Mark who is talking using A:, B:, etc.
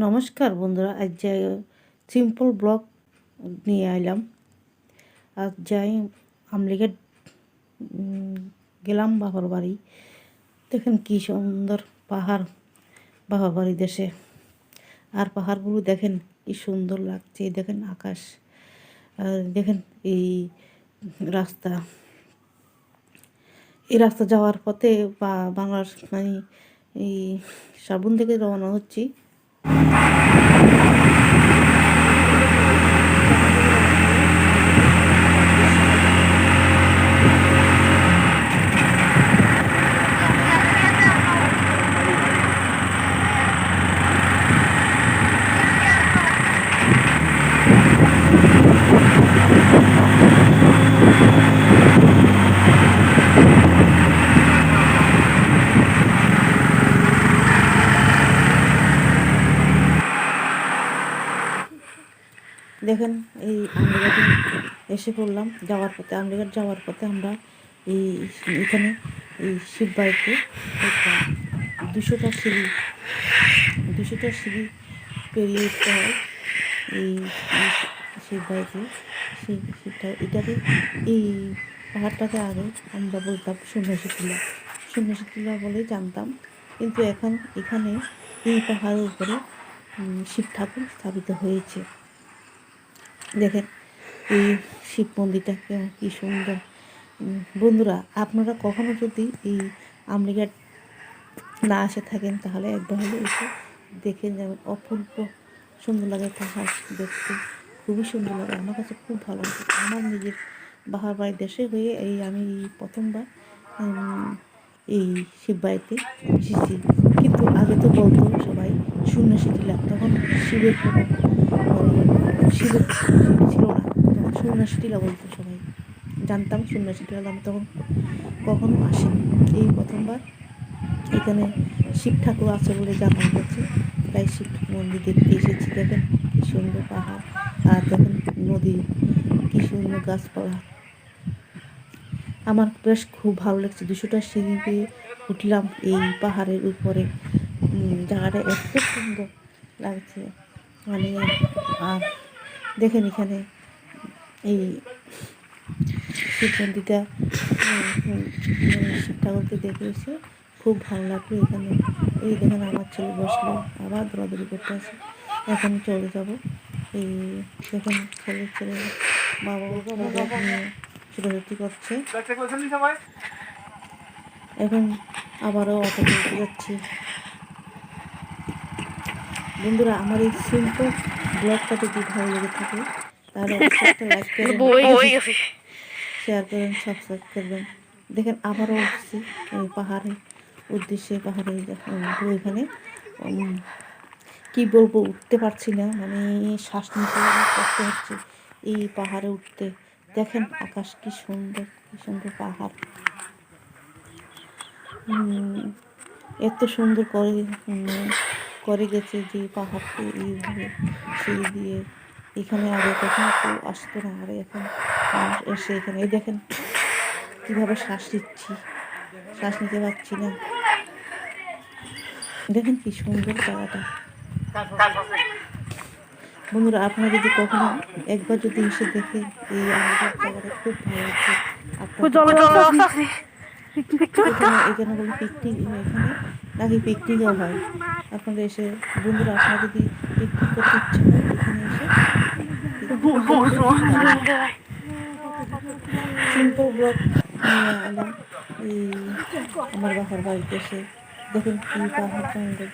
A: নমস্কার বন্ধুরা, আজ যাই সিম্পল ব্লগ নিয়ে আইলাম। আজ যাই আমলিগেট গেলাম বাবার বাড়ি। দেখেন কি সুন্দর পাহাড় বাবার বাড়ি দেশে, আর পাহাড়গুলো দেখেন কি সুন্দর লাগছে। দেখেন আকাশ, আর দেখেন এই রাস্তা। এই রাস্তা যাওয়ার পথে বাংলার মানে এই সাবুন থেকে রওনা হচ্ছি। দেখেন এই আমলিঘাটে এসে পড়লাম। আমলিঘাট যাওয়ার পথে আমরা এখানে এই শিববাড়িতে 200টা সিঁড়ি পেরিয়ে উঠতে হয়। এই শিববাড়িতে এটাকে এই পাহাড়টাকে আগে আমরা বলতাম সন্ন্যাসী টিলা বলেই জানতাম, কিন্তু এখন এখানে এই পাহাড়ের উপরে শিব ঠাকুর স্থাপিত হয়েছে। দেখেন এই শিব মন্দিরটা কি সুন্দর। বন্ধুরা, আপনারা কখনো যদি এই আমলিঘাট না আসে থাকেন তাহলে একবার হলে এসে দেখে যাবেন। অপূর্ব সুন্দর লাগে পাহাড় দেখতে, খুবই সুন্দর লাগে। আমার কাছে খুব ভালো লাগে। আমার নিজের বাহার বাড়ির দেশে হয়ে আমি প্রথমবার এই শিববাড়িতে এসেছি। কিন্তু আগে তো বলতো সবাই সন্ন্যাসী টিলা, তখন শিবের কোনো শিব ছিল না, তখন সন্ন্যাসী টিলা বলতো সবাই। জানতাম সন্ন্যাসী টিলা, আমি তখন কখনো আসিনি। এই প্রথমবার এখানে শিব ঠাকুর আছে বলে জানা গেছে, তাই শিব মন্দির দেখতে এসেছি। দেখেন কি সুন্দর পাহাড়, আর দেখেন নদী, কি সুন্দর গাছপালা। আমার বেশ খুব ভালো লাগছে। 200টা সিঁড়ি দিয়ে উঠলাম এই পাহাড়ের উপরে। জায়গাটা এত সুন্দর লাগছে মানে। আর দেখেন এখানে এই শিব মন্দিরটা, শিব ঠাকুরকে দেখে এসে খুব ভালো লাগলো এখানে। এই দেখেন আমার ছেলে বসলো, আবার দৌড়াদৌড়ি করতে আছে। এখন চলে যাব। এই দেখেন ছেলে বাবা নিয়ে ছোটাছুটি করছে। এখন আবারও অটো চলতে যাচ্ছি। বন্ধুরা, আমার এই সিম্পল ব্লগটা যদি ভালো লেগে থাকে তাহলে একটা লাইক করবেন, শেয়ার করবেন, সাবস্ক্রাইব করবেন। দেখেন আবারও উঠছি ওই পাহাড়ের উদ্দেশ্যে। পাহাড়ে এখানে কি বলবো, উঠতে পারছি না, মানে শ্বাস নিতে কষ্ট হচ্ছে এই পাহাড়ে উঠতে। দেখেন আকাশ কি সুন্দর পাহাড়। এত সুন্দর করে গেছে যে পাহাড়কে এইভাবে সিঁড়ি দিয়ে। এখানে আগে কখনো কেউ আসতো না, আর এখন মানুষ এসে এখানে। এই দেখেন কীভাবে শ্বাস নিতে পারছি না। দেখেন কি সুন্দর জায়গাটা। বন্ধুরা, আপনারা যদি কখনো একবার যদি এসে দেখে এই আমাদের জায়গাটা খুব ভালো লাগছে। এখানে বলে পিকনিক, এখানে নাকি পিকনিকও হয়। আপনারা এসে, বন্ধুরা, আপনারা যদি পিকনিক করতে ইচ্ছে হয় এখানে এসে সিম্পল ব্লগ নিয়ে এলাম এই আমার বাবার বাড়িতে এসে। দেখুন কি পাহাড় সুন্দর।